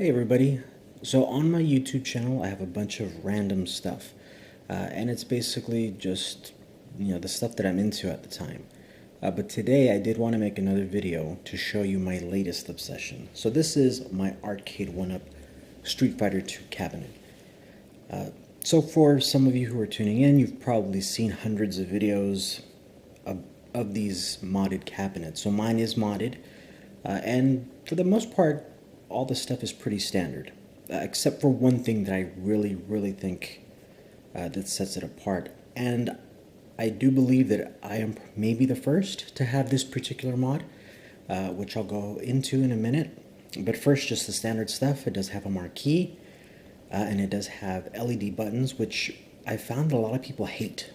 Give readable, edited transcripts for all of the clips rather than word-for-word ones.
Hey everybody. So on my YouTube channel I have a bunch of random stuff and it's basically just the stuff that I'm into at the time. But today I did want to make another video to show you my latest obsession. So this is my arcade 1-up Street Fighter 2 cabinet. So for some of you who are tuning in, you've probably seen hundreds of videos of these modded cabinets. So mine is modded and for the most part all the stuff is pretty standard, except for one thing that I really think that sets it apart. And I do believe that I am maybe the first to have this particular mod, which I'll go into in a minute. But first, just the standard stuff. It does have a marquee, and it does have LED buttons, which I found that a lot of people hate.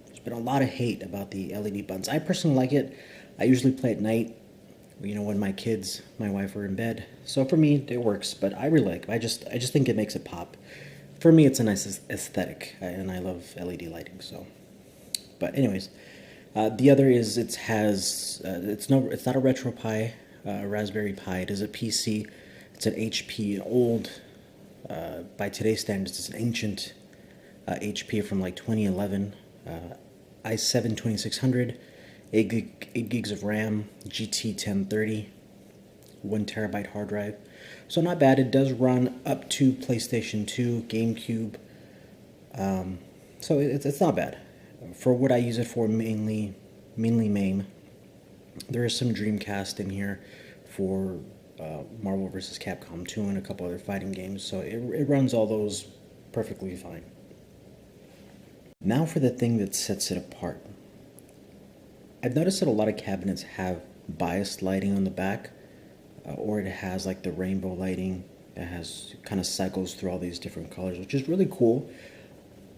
There's been a lot of hate about the LED buttons. I personally like it. I usually play at night, when my kids, my wife are in bed. So for me, it works, but I really like it. I just think it makes it pop. For me, it's a nice aesthetic, and I love LED lighting, so. But anyways, the other is it's not a Retro Pi, a Raspberry Pi. It is a PC. It's an HP, an old, by today's standards, it's an ancient HP from like 2011, i7 2600. 8 gigs of RAM, GT 1030, 1 terabyte hard drive. So not bad. It does run up to PlayStation 2, GameCube. So it's not bad. For what I use it for, mainly MAME. There is some Dreamcast in here for Marvel vs. Capcom 2 and a couple other fighting games. So it runs all those perfectly fine. Now for the thing that sets it apart. I've noticed that a lot of cabinets have biased lighting on the back, or it has like the rainbow lighting. It has kind of cycles through all these different colors, which is really cool.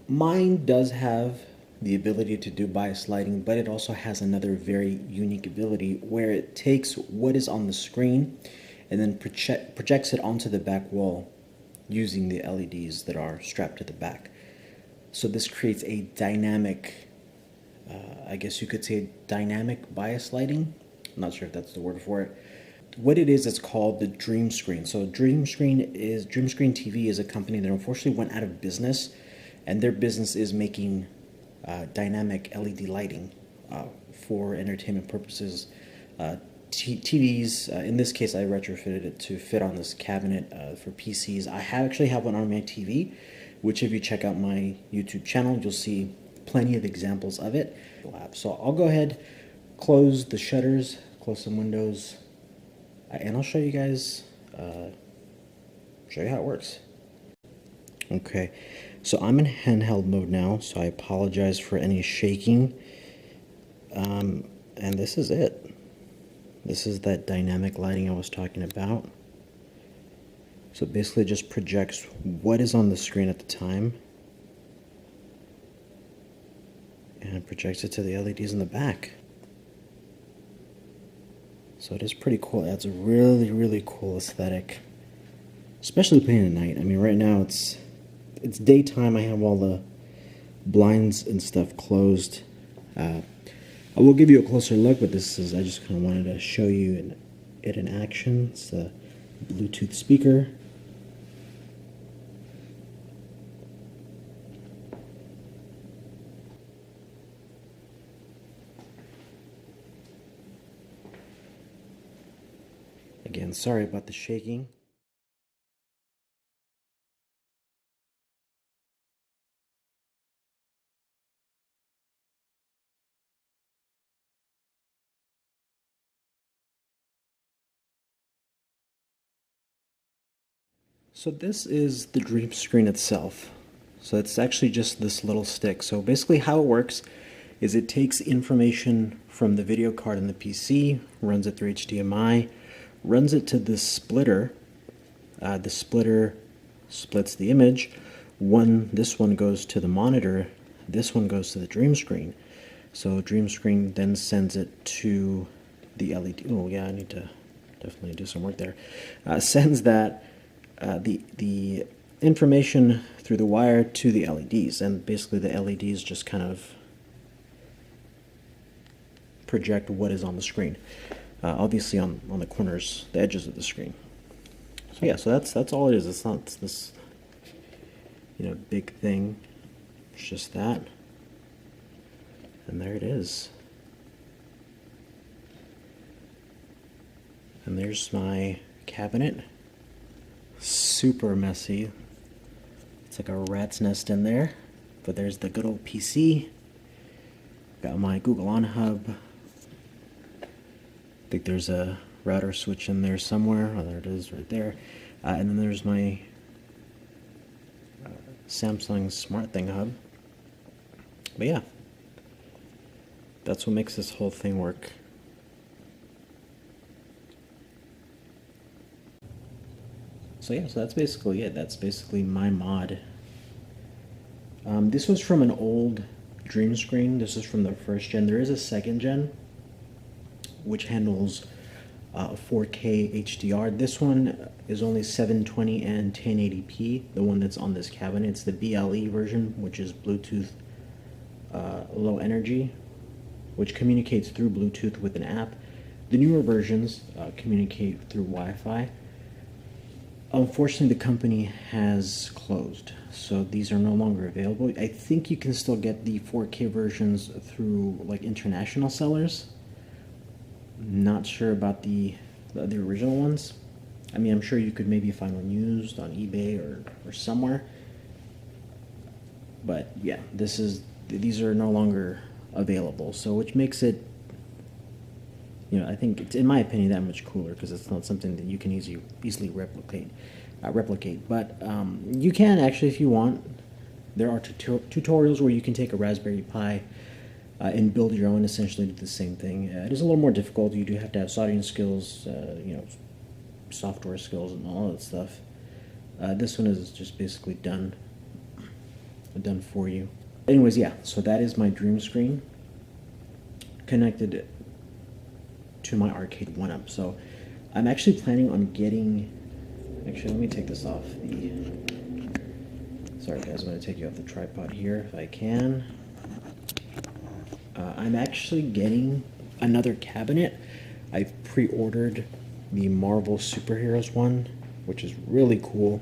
Mine does have the ability to do biased lighting, but it also has another very unique ability where it takes what is on the screen and then projects it onto the back wall using the LEDs that are strapped to the back. So this creates a dynamic, I guess you could say dynamic bias lighting. I'm not sure if that's the word for it. What it is, it's called the DreamScreen. So DreamScreen TV is a company that unfortunately went out of business, and their business is making dynamic LED lighting for entertainment purposes. TVs, in this case I retrofitted it to fit on this cabinet for PCs. I actually have one on my TV, which if you check out my YouTube channel, you'll see plenty of examples of it. So I'll go ahead, close the shutters, close some windows, and I'll show you guys, show you how it works. Okay, so I'm in handheld mode now, so I apologize for any shaking. And this is it. This is that dynamic lighting I was talking about. So it basically just projects what is on the screen at the time, and it projects it to the LEDs in the back. So it is pretty cool. It adds a really cool aesthetic, especially playing at night. I mean, right now it's daytime. I have all the blinds and stuff closed. I will give you a closer look, but this is, I just kind of wanted to show you it in action. It's a Bluetooth speaker. Again, sorry about the shaking. So this is the DreamScreen itself. So it's actually just this little stick. So basically how it works is it takes information from the video card in the PC, runs it through HDMI, runs it to this splitter. The splitter splits the image. This one goes to the monitor, this one goes to the DreamScreen. So DreamScreen then sends it to the LED. Oh yeah, I need to definitely do some work there. Sends that the information through the wire to the LEDs, and basically the LEDs just kind of project what is on the screen. Obviously on the corners, the edges of the screen. So Yeah, so that's all it is. It's not this, you know, big thing. It's just that. And there it is. And there's my cabinet. Super messy. It's like a rat's nest in there. But there's the good old PC. Got my Google On Hub. I think there's a router switch in there somewhere. Oh, there it is right there. And then there's my Samsung SmartThing Hub. But yeah, that's what makes this whole thing work. So yeah, so that's basically it. That's basically my mod. This was from an old DreamScreen. This is from the first gen. There is a second gen, which handles 4K HDR. This one is only 720 and 1080p. The one that's on this cabinet, it's the BLE version, which is Bluetooth low energy, which communicates through Bluetooth with an app. The newer versions communicate through Wi-Fi. Unfortunately, the company has closed, so these are no longer available. I think you can still get the 4K versions through like international sellers. Not sure about the original ones. I mean, I'm sure you could maybe find one used on eBay or somewhere. But yeah, these are no longer available, so which makes it, you know, I think it's, in my opinion, that much cooler because it's not something that you can easily replicate. But you can actually, if you want. There are tutorials where you can take a Raspberry Pi and build your own, essentially do the same thing. It is a little more difficult. You do have to have soldering skills, you know, software skills, and all that stuff. This one is just basically done for you. Anyways, yeah. So that is my DreamScreen connected to my arcade 1-up. So I'm actually planning on getting. Actually, let me take this off. Sorry guys, I'm going to take you off the tripod here if I can. I'm actually getting another cabinet. I've pre-ordered the Marvel Superheroes one, which is really cool.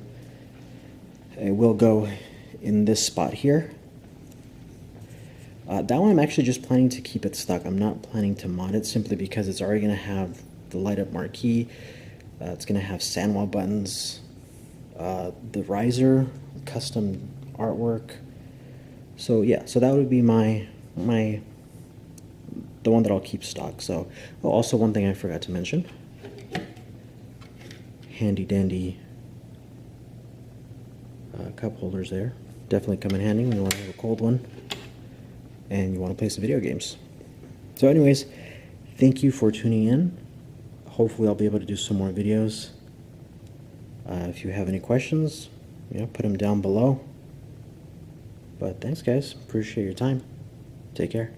It will go in this spot here. That one I'm actually just planning to keep it stuck. I'm not planning to mod it simply because it's already going to have the light up marquee. It's going to have sandwell buttons, the riser, custom artwork. So yeah, so that would be the one that I'll keep stock. So also one thing I forgot to mention, handy dandy cup holders there. Definitely come in handy when you want to have a cold one and you want to play some video games. So anyways, thank you for tuning in. Hopefully I'll be able to do some more videos. If you have any questions, you know, put them down below. But thanks guys, appreciate your time. Take care.